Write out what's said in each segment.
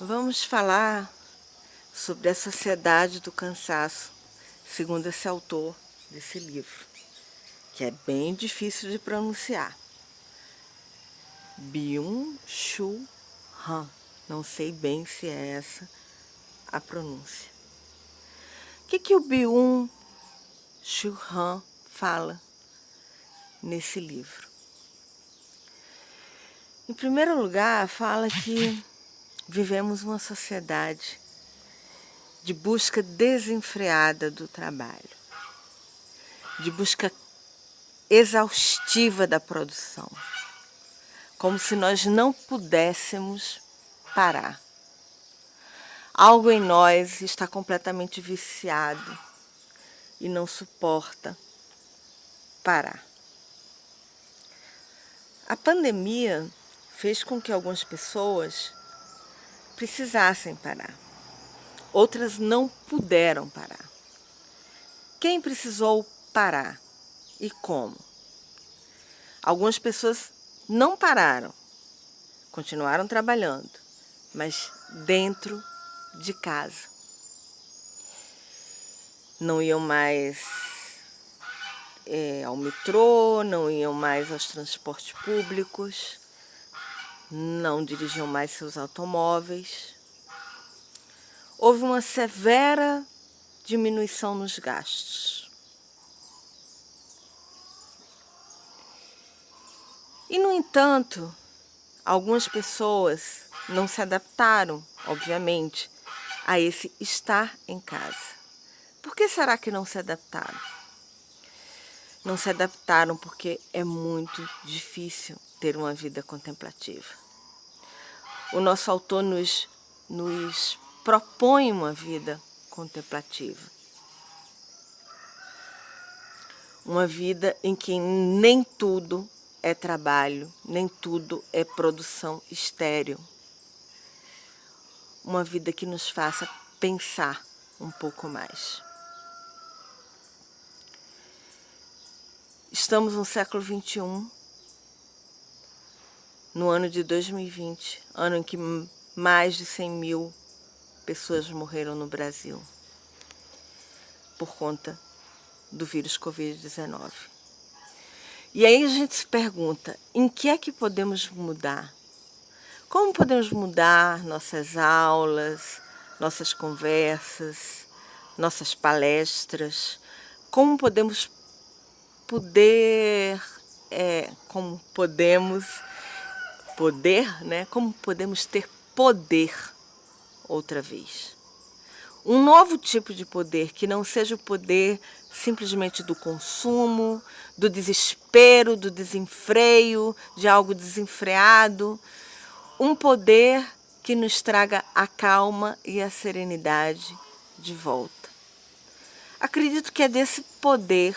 Vamos falar sobre a sociedade do cansaço, segundo esse autor desse livro, que é bem difícil de pronunciar. Byung-Chul Han. Não sei bem se é essa a pronúncia. O que o Byung-Chul Han fala nesse livro? Em primeiro lugar, fala que vivemos uma sociedade de busca desenfreada do trabalho, de busca exaustiva da produção, como se nós não pudéssemos parar. Algo em nós está completamente viciado e não suporta parar. A pandemia fez com que algumas pessoas precisassem parar. Outras não puderam parar. Quem precisou parar e como? Algumas pessoas não pararam, continuaram trabalhando, mas dentro de casa. Não iam mais ao metrô, não iam mais aos transportes públicos, não dirigiam mais seus automóveis. Houve uma severa diminuição nos gastos. E, no entanto, algumas pessoas não se adaptaram, obviamente, a esse estar em casa. Por que será que não se adaptaram? Não se adaptaram porque é muito difícil ter uma vida contemplativa. O nosso autor nos propõe uma vida contemplativa. Uma vida em que nem tudo é trabalho, nem tudo é produção estéril. Uma vida que nos faça pensar um pouco mais. Estamos no século XXI, no ano de 2020, ano em que mais de 100 mil pessoas morreram no Brasil por conta do vírus Covid-19. E aí a gente se pergunta, em que é que podemos mudar? Como podemos mudar nossas aulas, nossas conversas, nossas palestras? Como podemos como podemos ter poder outra vez? Um novo tipo de poder, que não seja o poder simplesmente do consumo, do desespero, do desenfreio, de algo desenfreado. Um poder que nos traga a calma e a serenidade de volta. Acredito que é desse poder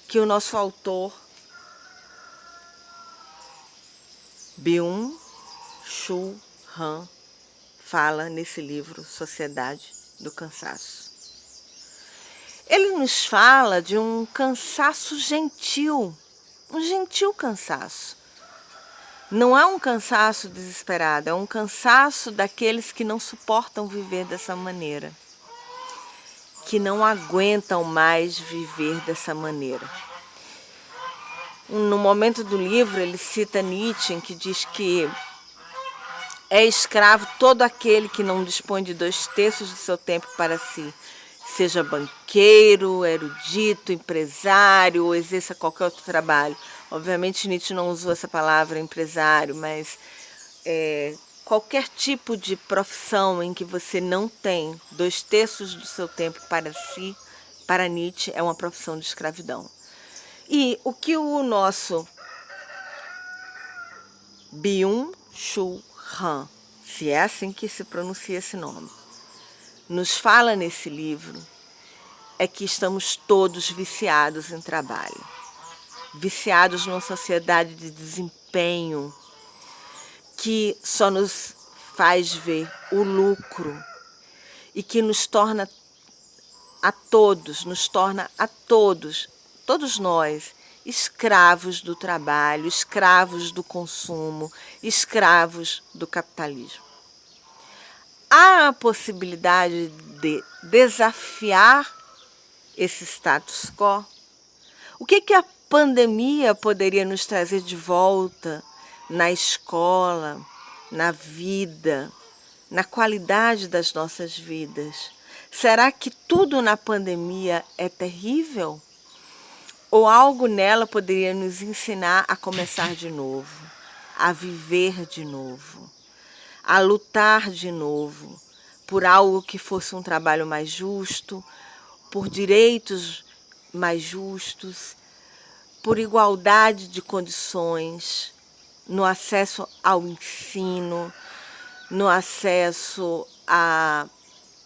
que o nosso autor, Byung-Chul Han, fala nesse livro, Sociedade do Cansaço. Ele nos fala de um cansaço gentil, um gentil cansaço. Não é um cansaço desesperado, é um cansaço daqueles que não suportam viver dessa maneira, que não aguentam mais viver dessa maneira. No momento do livro, ele cita Nietzsche, que diz que é escravo todo aquele que não dispõe de 2/3 do seu tempo para si, seja banqueiro, erudito, empresário ou exerça qualquer outro trabalho. Obviamente Nietzsche não usou essa palavra empresário, mas qualquer tipo de profissão em que você não tem 2/3 do seu tempo para si, para Nietzsche, é uma profissão de escravidão. E o que o nosso Byung-Chul Han, se é assim que se pronuncia esse nome, nos fala nesse livro, é que estamos todos viciados em trabalho. Viciados numa sociedade de desempenho que só nos faz ver o lucro e que nos torna a todos, todos nós, escravos do trabalho, escravos do consumo, escravos do capitalismo. há a possibilidade de desafiar esse status quo? O que a pandemia poderia nos trazer de volta na escola, na vida, na qualidade das nossas vidas? Será que tudo na pandemia é terrível? Ou algo nela poderia nos ensinar a começar de novo, a viver de novo, a lutar de novo por algo que fosse um trabalho mais justo, por direitos mais justos, por igualdade de condições no acesso ao ensino, no acesso à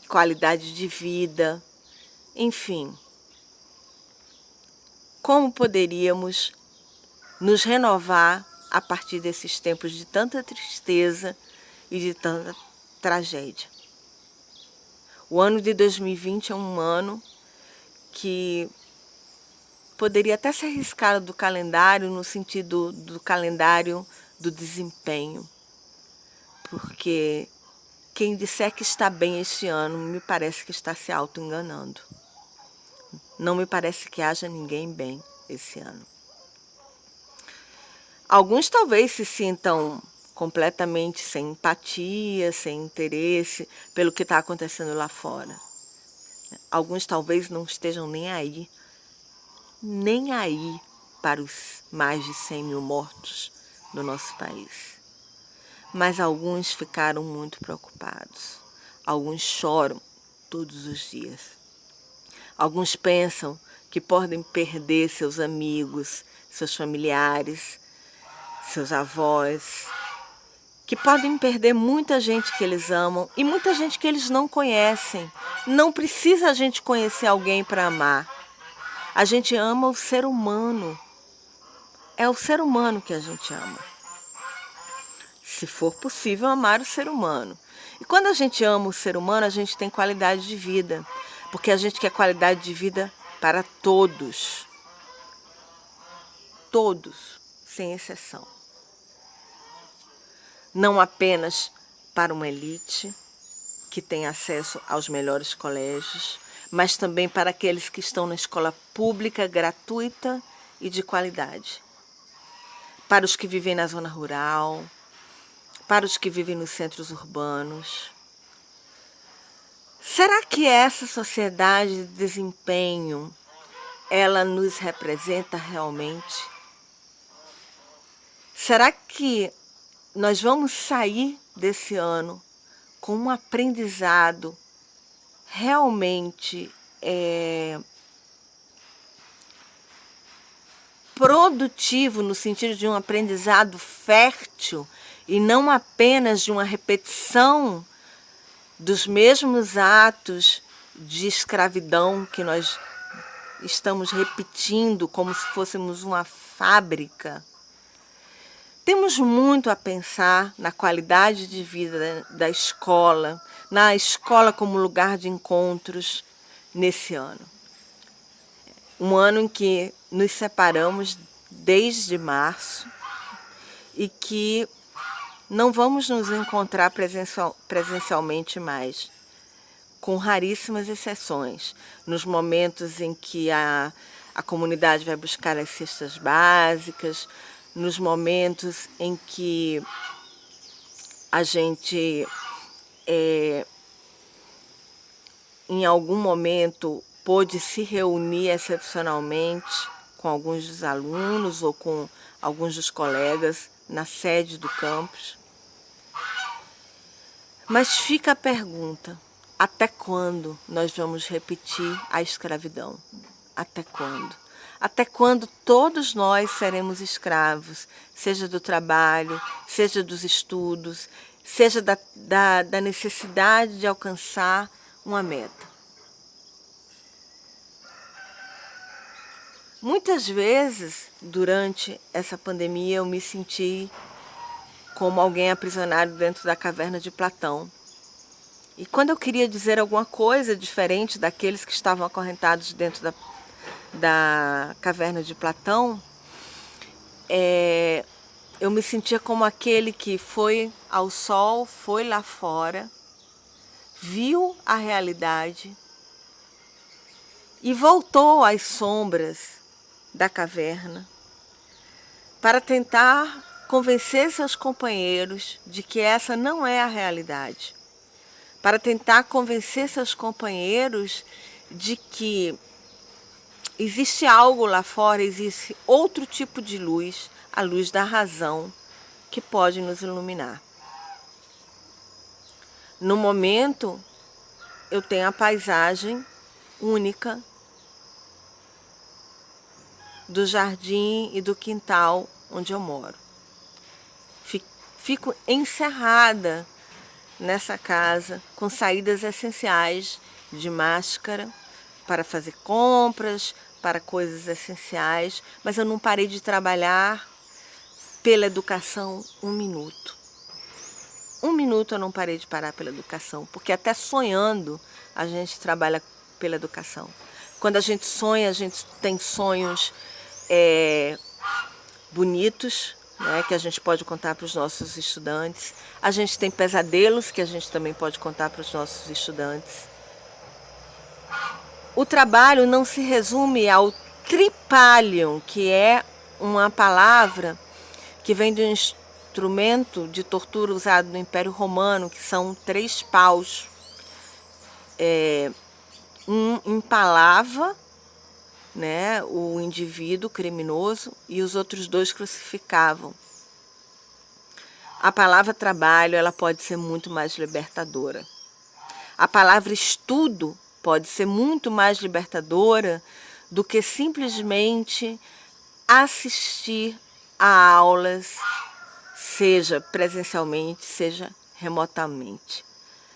qualidade de vida, enfim. Como poderíamos nos renovar a partir desses tempos de tanta tristeza e de tanta tragédia? O ano de 2020 é um ano que poderia até ser riscado do calendário, no sentido do calendário do desempenho, porque quem disser que está bem este ano, me parece que está se auto-enganando. Não me parece que haja ninguém bem esse ano. Alguns talvez se sintam completamente sem empatia, sem interesse pelo que está acontecendo lá fora. Alguns talvez não estejam nem aí para os mais de 100 mil mortos no nosso país. Mas alguns ficaram muito preocupados. Alguns choram todos os dias. Alguns pensam que podem perder seus amigos, seus familiares, seus avós, que podem perder muita gente que eles amam e muita gente que eles não conhecem. Não precisa a gente conhecer alguém para amar. A gente ama o ser humano. É o ser humano que a gente ama. Se for possível, amar o ser humano. E quando a gente ama o ser humano, a gente tem qualidade de vida. Porque a gente quer qualidade de vida para todos. Todos, sem exceção. Não apenas para uma elite que tem acesso aos melhores colégios, mas também para aqueles que estão na escola pública, gratuita e de qualidade. Para os que vivem na zona rural, para os que vivem nos centros urbanos. Será que essa sociedade de desempenho, ela nos representa realmente? Será que nós vamos sair desse ano com um aprendizado realmente produtivo, no sentido de um aprendizado fértil e não apenas de uma repetição dos mesmos atos de escravidão que nós estamos repetindo como se fôssemos uma fábrica? Temos muito a pensar na qualidade de vida da escola, na escola como lugar de encontros nesse ano. Um ano em que nos separamos desde março e que não vamos nos encontrar presencialmente mais, com raríssimas exceções, nos momentos em que a comunidade vai buscar as cestas básicas, nos momentos em que a gente, em algum momento, pôde se reunir excepcionalmente com alguns dos alunos ou com alguns dos colegas na sede do campus. Mas fica a pergunta, até quando nós vamos repetir a escravidão? Até quando? Até quando todos nós seremos escravos, seja do trabalho, seja dos estudos, seja da necessidade de alcançar uma meta? Muitas vezes, durante essa pandemia, eu me senti como alguém aprisionado dentro da caverna de Platão. E quando eu queria dizer alguma coisa diferente daqueles que estavam acorrentados dentro da caverna de Platão, eu me sentia como aquele que foi ao sol, foi lá fora viu a realidade e voltou às sombras da caverna para tentar convencer seus companheiros de que essa não é a realidade, para tentar convencer seus companheiros de que existe algo lá fora, existe outro tipo de luz, a luz da razão, que pode nos iluminar. No momento, eu tenho a paisagem única do jardim e do quintal onde eu moro. Fico encerrada nessa casa com saídas essenciais de máscara para fazer compras, para coisas essenciais, mas eu não parei de trabalhar pela educação um minuto. Um minuto eu não parei de parar pela educação, porque até sonhando a gente trabalha pela educação. Quando a gente sonha, a gente tem sonhos bonitos, né, que a gente pode contar para os nossos estudantes. A gente tem pesadelos que a gente também pode contar para os nossos estudantes. O trabalho não se resume ao tripalium, que é uma palavra que vem de um instrumento de tortura usado no Império Romano, que são 3 paus. Um empalava, né, o indivíduo criminoso e os outros 2 crucificavam. A palavra trabalho, ela pode ser muito mais libertadora. A palavra estudo pode ser muito mais libertadora do que simplesmente assistir a aulas, seja presencialmente, seja remotamente.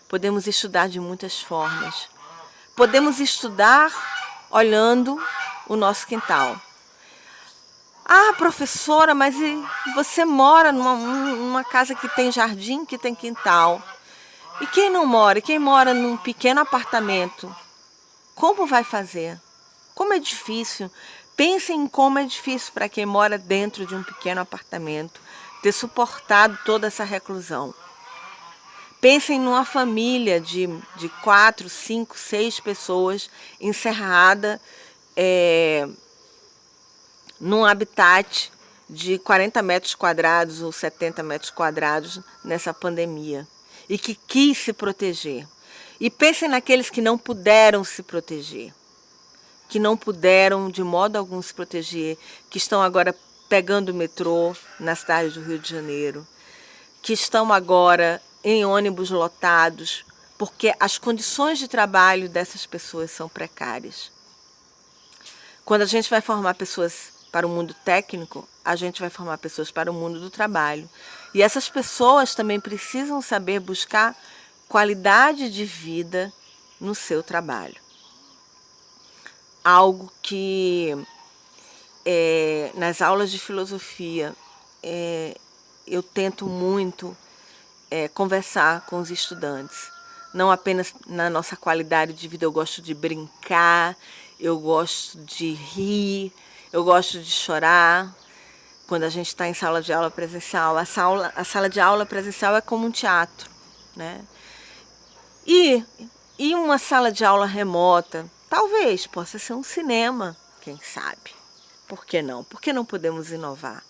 Podemos estudar de muitas formas. Podemos estudar olhando o nosso quintal. Ah, professora, mas você mora numa casa que tem jardim, que tem quintal. E quem não mora? Quem mora num pequeno apartamento? Como vai fazer? Como é difícil. Pensem em como é difícil para quem mora dentro de um pequeno apartamento ter suportado toda essa reclusão. Pensem numa família de 4, 5, 6 pessoas encerrada num habitat de 40 metros quadrados ou 70 metros quadrados nessa pandemia e que quis se proteger. E pensem naqueles que não puderam se proteger, que não puderam de modo algum se proteger, que estão agora pegando o metrô na cidade do Rio de Janeiro, que estão agora em ônibus lotados, porque as condições de trabalho dessas pessoas são precárias. Quando a gente vai formar pessoas para o mundo técnico, a gente vai formar pessoas para o mundo do trabalho. E essas pessoas também precisam saber buscar qualidade de vida no seu trabalho. Algo que nas aulas de filosofia eu tento muito conversar com os estudantes. Não apenas na nossa qualidade de vida, eu gosto de brincar, eu gosto de rir, eu gosto de chorar. Quando a gente está em sala de aula presencial, a sala de aula presencial é como um teatro, né? E uma sala de aula remota, talvez possa ser um cinema, quem sabe? Por que não? Por que não podemos inovar?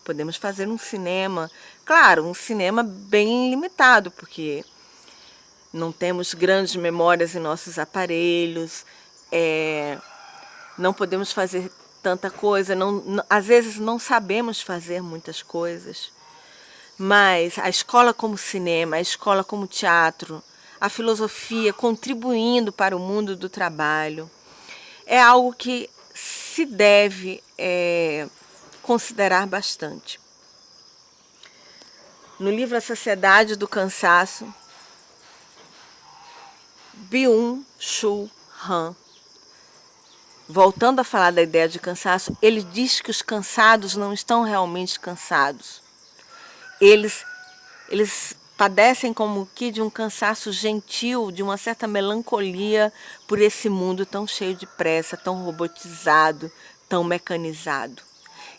Podemos fazer um cinema, claro, um cinema bem limitado, porque não temos grandes memórias em nossos aparelhos, não podemos fazer tanta coisa, às vezes não sabemos fazer muitas coisas. Mas a escola como cinema, a escola como teatro, a filosofia contribuindo para o mundo do trabalho, é algo que se deve considerar bastante. No livro A Sociedade do Cansaço, Byung-Chul Han, voltando a falar da ideia de cansaço, ele diz que os cansados não estão realmente cansados. Eles padecem como que de um cansaço gentil, de uma certa melancolia por esse mundo tão cheio de pressa, tão robotizado, tão mecanizado.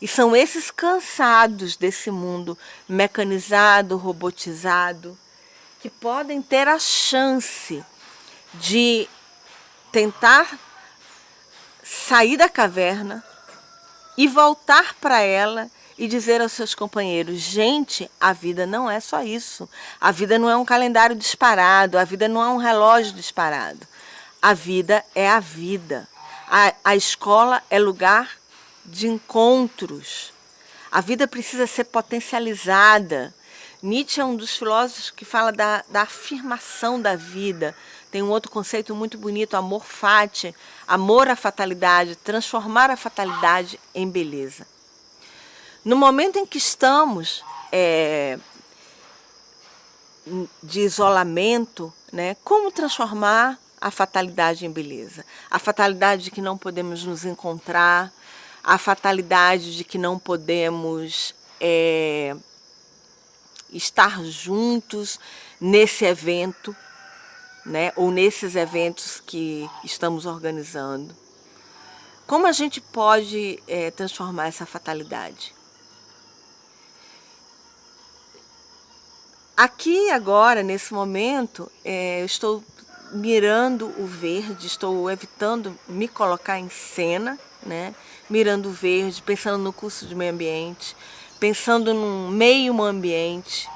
E são esses cansados desse mundo mecanizado, robotizado, que podem ter a chance de tentar sair da caverna e voltar para ela e dizer aos seus companheiros: gente, a vida não é só isso. A vida não é um calendário disparado, a vida não é um relógio disparado. A vida é a vida. A escola é lugar de encontros. A vida precisa ser potencializada. Nietzsche é um dos filósofos que fala da afirmação da vida. Tem um outro conceito muito bonito, amor fati, amor à fatalidade, transformar a fatalidade em beleza. No momento em que estamos de isolamento, né, como transformar a fatalidade em beleza? A fatalidade de que não podemos nos encontrar, a fatalidade de que não podemos estar juntos nesse evento, né, ou nesses eventos que estamos organizando. Como a gente pode transformar essa fatalidade? Aqui agora, nesse momento, eu estou mirando o verde, estou evitando me colocar em cena, né? Mirando o verde, pensando no curso de meio ambiente, pensando num meio ambiente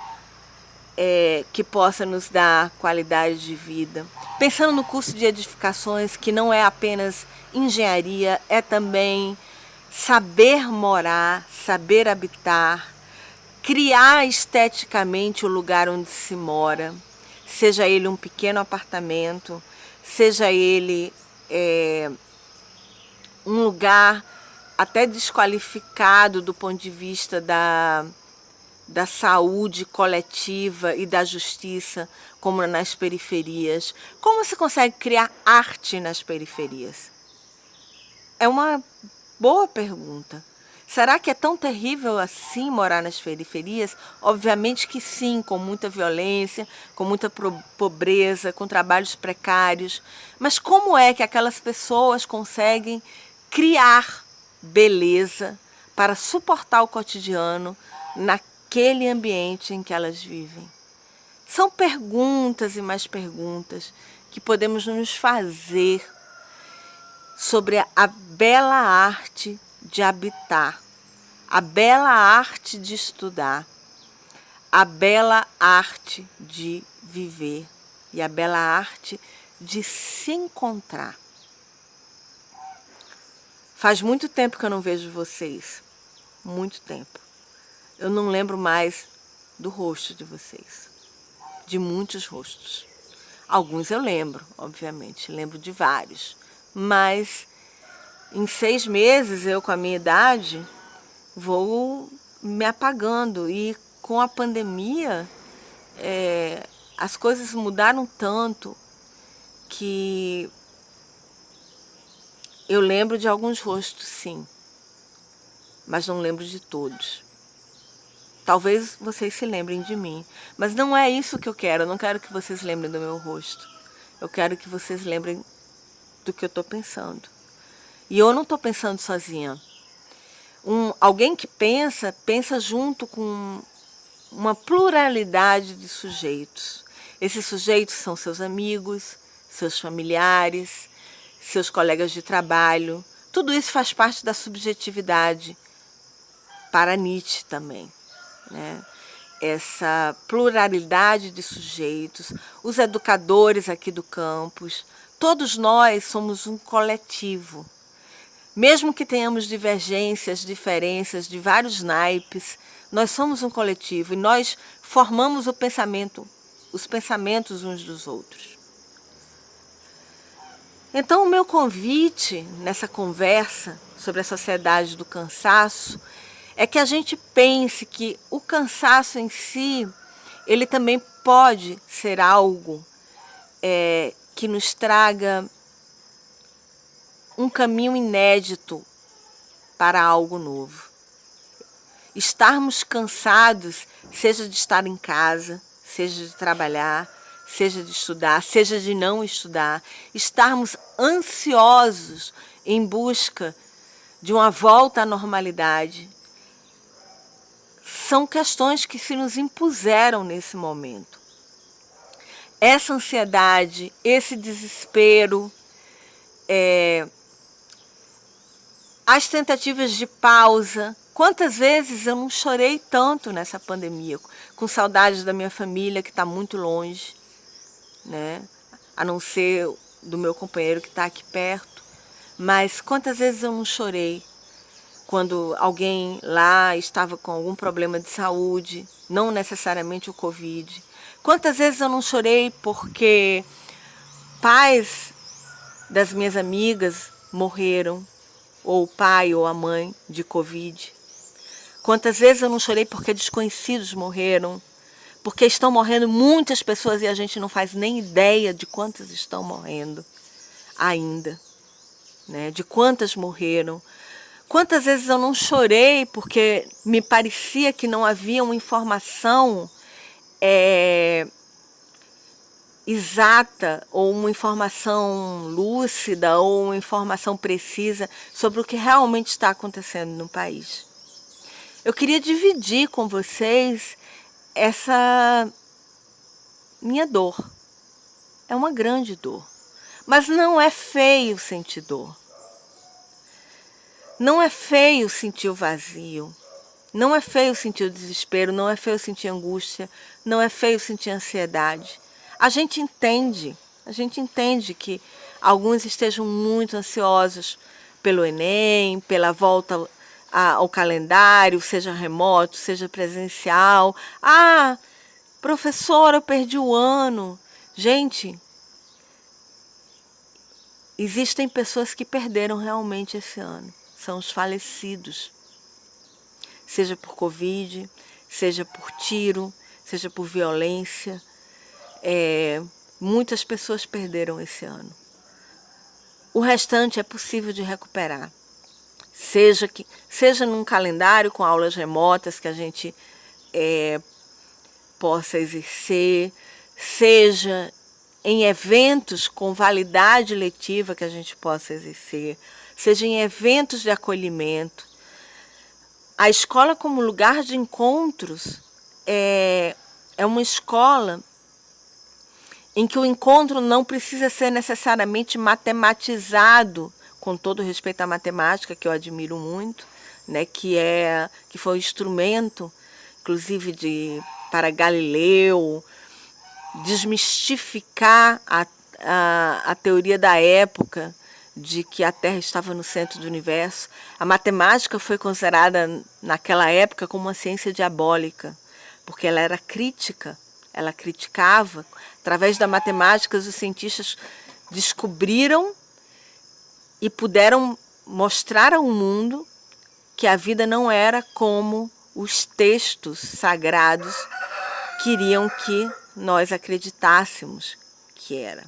que possa nos dar qualidade de vida, pensando no curso de edificações, que não é apenas engenharia, é também saber morar, saber habitar, criar esteticamente o lugar onde se mora, seja ele um pequeno apartamento, seja ele um lugar até desqualificado do ponto de vista da saúde coletiva e da justiça, como nas periferias. Como se consegue criar arte nas periferias? É uma boa pergunta. Será que é tão terrível assim morar nas periferias? Obviamente que sim, com muita violência, com muita pobreza, com trabalhos precários. Mas como é que aquelas pessoas conseguem criar beleza para suportar o cotidiano naquele ambiente em que elas vivem? São perguntas e mais perguntas que podemos nos fazer sobre a bela arte de habitar, a bela arte de estudar, a bela arte de viver e a bela arte de se encontrar. Faz muito tempo que eu não vejo vocês, muito tempo. Eu não lembro mais do rosto de vocês, de muitos rostos. Alguns eu lembro, obviamente, lembro de vários, mas em 6 meses, eu com a minha idade, vou me apagando. E com a pandemia, as coisas mudaram tanto que eu lembro de alguns rostos, sim, mas não lembro de todos. Talvez vocês se lembrem de mim, mas não é isso que eu quero. Eu não quero que vocês lembrem do meu rosto. Eu quero que vocês lembrem do que eu estou pensando. E eu não estou pensando sozinha. Alguém que pensa junto com uma pluralidade de sujeitos. Esses sujeitos são seus amigos, seus familiares, seus colegas de trabalho. Tudo isso faz parte da subjetividade para Nietzsche também, né? Essa pluralidade de sujeitos, os educadores aqui do campus, todos nós somos um coletivo. Mesmo que tenhamos divergências, diferenças de vários naipes, nós somos um coletivo e nós formamos o pensamento, os pensamentos uns dos outros. Então, o meu convite nessa conversa sobre a sociedade do cansaço é que a gente pense que o cansaço em si, ele também pode ser algo que nos traga um caminho inédito para algo novo. Estarmos cansados, seja de estar em casa, seja de trabalhar, seja de estudar, seja de não estudar, estarmos ansiosos em busca de uma volta à normalidade, são questões que se nos impuseram nesse momento. essa ansiedade, esse desespero, as tentativas de pausa. Quantas vezes eu não chorei tanto nessa pandemia, com saudades da minha família que está muito longe, né? A não ser do meu companheiro que está aqui perto. Mas quantas vezes eu não chorei quando alguém lá estava com algum problema de saúde, não necessariamente o Covid. Quantas vezes eu não chorei porque pais das minhas amigas morreram, ou o pai ou a mãe de Covid. Quantas vezes eu não chorei porque desconhecidos morreram, porque estão morrendo muitas pessoas e a gente não faz nem ideia de quantas estão morrendo ainda, né? De quantas morreram. Quantas vezes eu não chorei porque me parecia que não havia uma informação exata, ou uma informação lúcida, ou uma informação precisa sobre o que realmente está acontecendo no país. Eu queria dividir com vocês essa minha dor. É uma grande dor. Mas não é feio sentir dor. Não é feio sentir o vazio. Não é feio sentir o desespero. Não é feio sentir angústia. Não é feio sentir ansiedade. A gente entende que alguns estejam muito ansiosos pelo Enem, pela volta ao calendário, seja remoto, seja presencial. Ah, professora, eu perdi o ano. Gente, existem pessoas que perderam realmente esse ano. São os falecidos. Seja por Covid, seja por tiro, seja por violência. Muitas pessoas perderam esse ano. O restante é possível de recuperar. Seja num calendário com aulas remotas que a gente possa exercer, seja em eventos com validade letiva que a gente possa exercer, seja em eventos de acolhimento. A escola como lugar de encontros é uma escola em que o encontro não precisa ser necessariamente matematizado, com todo respeito à matemática, que eu admiro muito, né, que foi um instrumento, inclusive, para Galileu, desmistificar a teoria da época de que a Terra estava no centro do universo. A matemática foi considerada, naquela época, como uma ciência diabólica, porque ela era crítica. Ela criticava. Através da matemática, os cientistas descobriram e puderam mostrar ao mundo que a vida não era como os textos sagrados queriam que nós acreditássemos que era.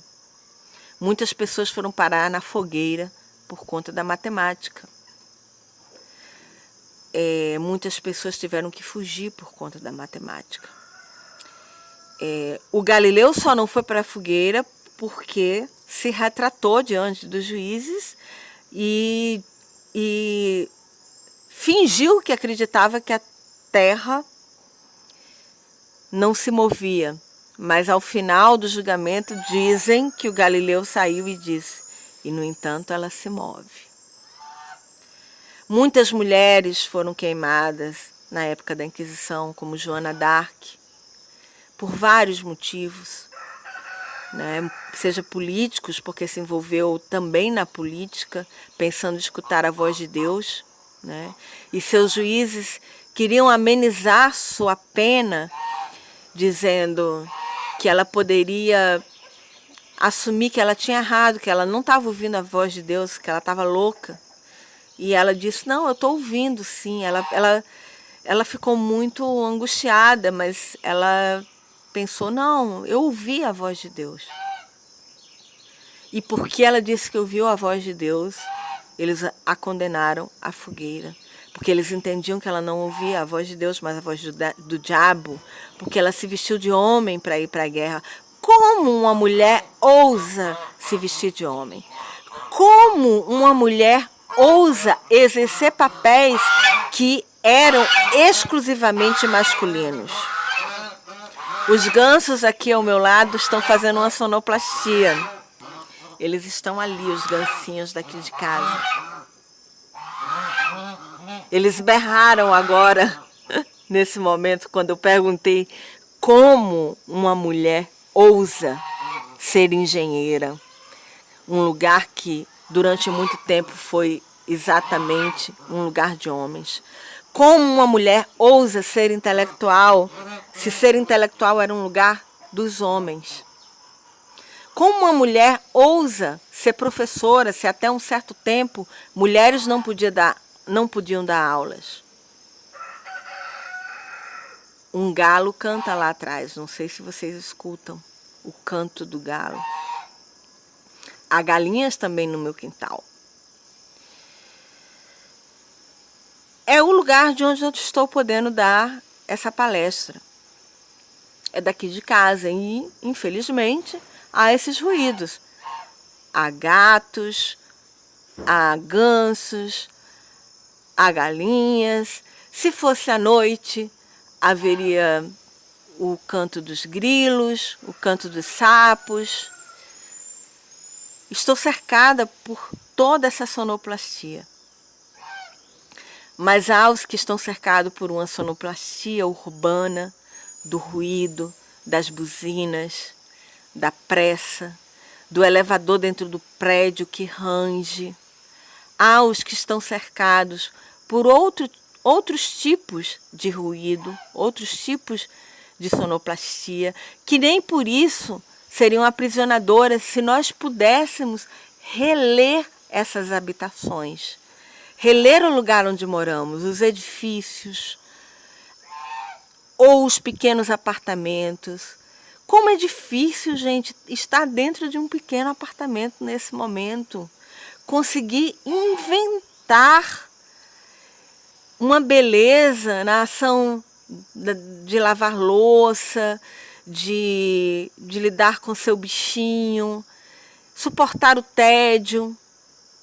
Muitas pessoas foram parar na fogueira por conta da matemática. Muitas pessoas tiveram que fugir por conta da matemática. O Galileu só não foi para a fogueira porque se retratou diante dos juízes e fingiu que acreditava que a Terra não se movia. Mas ao final do julgamento dizem que o Galileu saiu e disse: e no entanto ela se move. Muitas mulheres foram queimadas na época da Inquisição, como Joana d'Arc, por vários motivos, né? Seja políticos, porque se envolveu também na política, pensando em escutar a voz de Deus, né? E seus juízes queriam amenizar sua pena, dizendo que ela poderia assumir que ela tinha errado, que ela não estava ouvindo a voz de Deus, que ela estava louca. E ela disse: não, eu estou ouvindo sim. Ela ficou muito angustiada, mas ela pensou: não, eu ouvi a voz de Deus. E porque ela disse que ouviu a voz de Deus, eles a condenaram à fogueira. Porque eles entendiam que ela não ouvia a voz de Deus, mas a voz do diabo, porque ela se vestiu de homem para ir para a guerra. Como uma mulher ousa se vestir de homem? Como uma mulher ousa exercer papéis que eram exclusivamente masculinos? Os gansos aqui ao meu lado estão fazendo uma sonoplastia. Eles estão ali, os gansinhos daqui de casa. Eles berraram agora, nesse momento, quando eu perguntei como uma mulher ousa ser engenheira. Um lugar que durante muito tempo foi exatamente um lugar de homens. Como uma mulher ousa ser intelectual, se ser intelectual era um lugar dos homens. Como uma mulher ousa ser professora, se até um certo tempo mulheres não podiam dar aulas. Um galo canta lá atrás, não sei se vocês escutam o canto do galo. Há galinhas também no meu quintal. É o lugar de onde eu estou podendo dar essa palestra. É daqui de casa e, infelizmente, há esses ruídos. Há gatos, há gansos, há galinhas. Se fosse à noite, haveria o canto dos grilos, o canto dos sapos. Estou cercada por toda essa sonoplastia. Mas há os que estão cercados por uma sonoplastia urbana, do ruído, das buzinas, da pressa, do elevador dentro do prédio que range. Há os que estão cercados por outros tipos de ruído, outros tipos de sonoplastia, que nem por isso seriam aprisionadoras se nós pudéssemos reler essas habitações, reler o lugar onde moramos, os edifícios ou os pequenos apartamentos. Como é difícil, gente, estar dentro de um pequeno apartamento nesse momento. Conseguir inventar uma beleza na ação de lavar louça, de lidar com seu bichinho, suportar o tédio,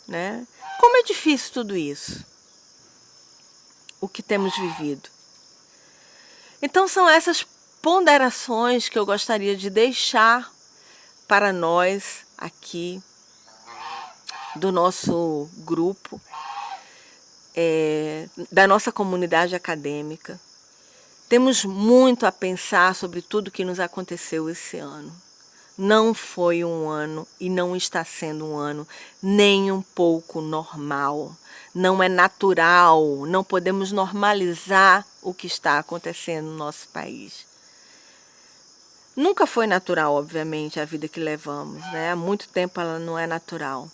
né? Como é difícil tudo isso, o que temos vivido. Então são essas ponderações que eu gostaria de deixar para nós aqui do nosso grupo, da nossa comunidade acadêmica. Temos muito a pensar sobre tudo que nos aconteceu esse ano. Não foi um ano e não está sendo um ano nem um pouco normal. Não é natural, não podemos normalizar o que está acontecendo no nosso país. Nunca foi natural, obviamente, a vida que levamos, né? Há muito tempo ela não é natural.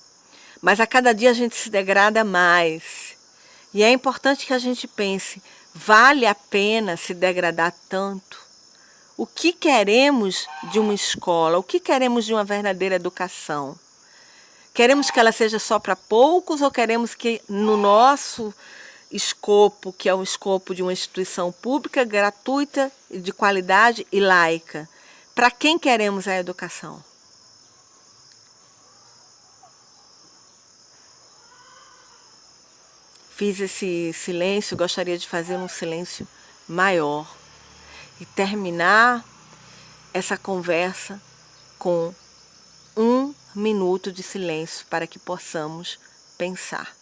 Mas a cada dia a gente se degrada mais. E é importante que a gente pense, vale a pena se degradar tanto? O que queremos de uma escola? O que queremos de uma verdadeira educação? Queremos que ela seja só para poucos ou queremos que no nosso escopo, que é o escopo de uma instituição pública, gratuita, de qualidade e laica, para quem queremos a educação? Fiz esse silêncio, gostaria de fazer um silêncio maior e terminar essa conversa com 1 minuto de silêncio para que possamos pensar.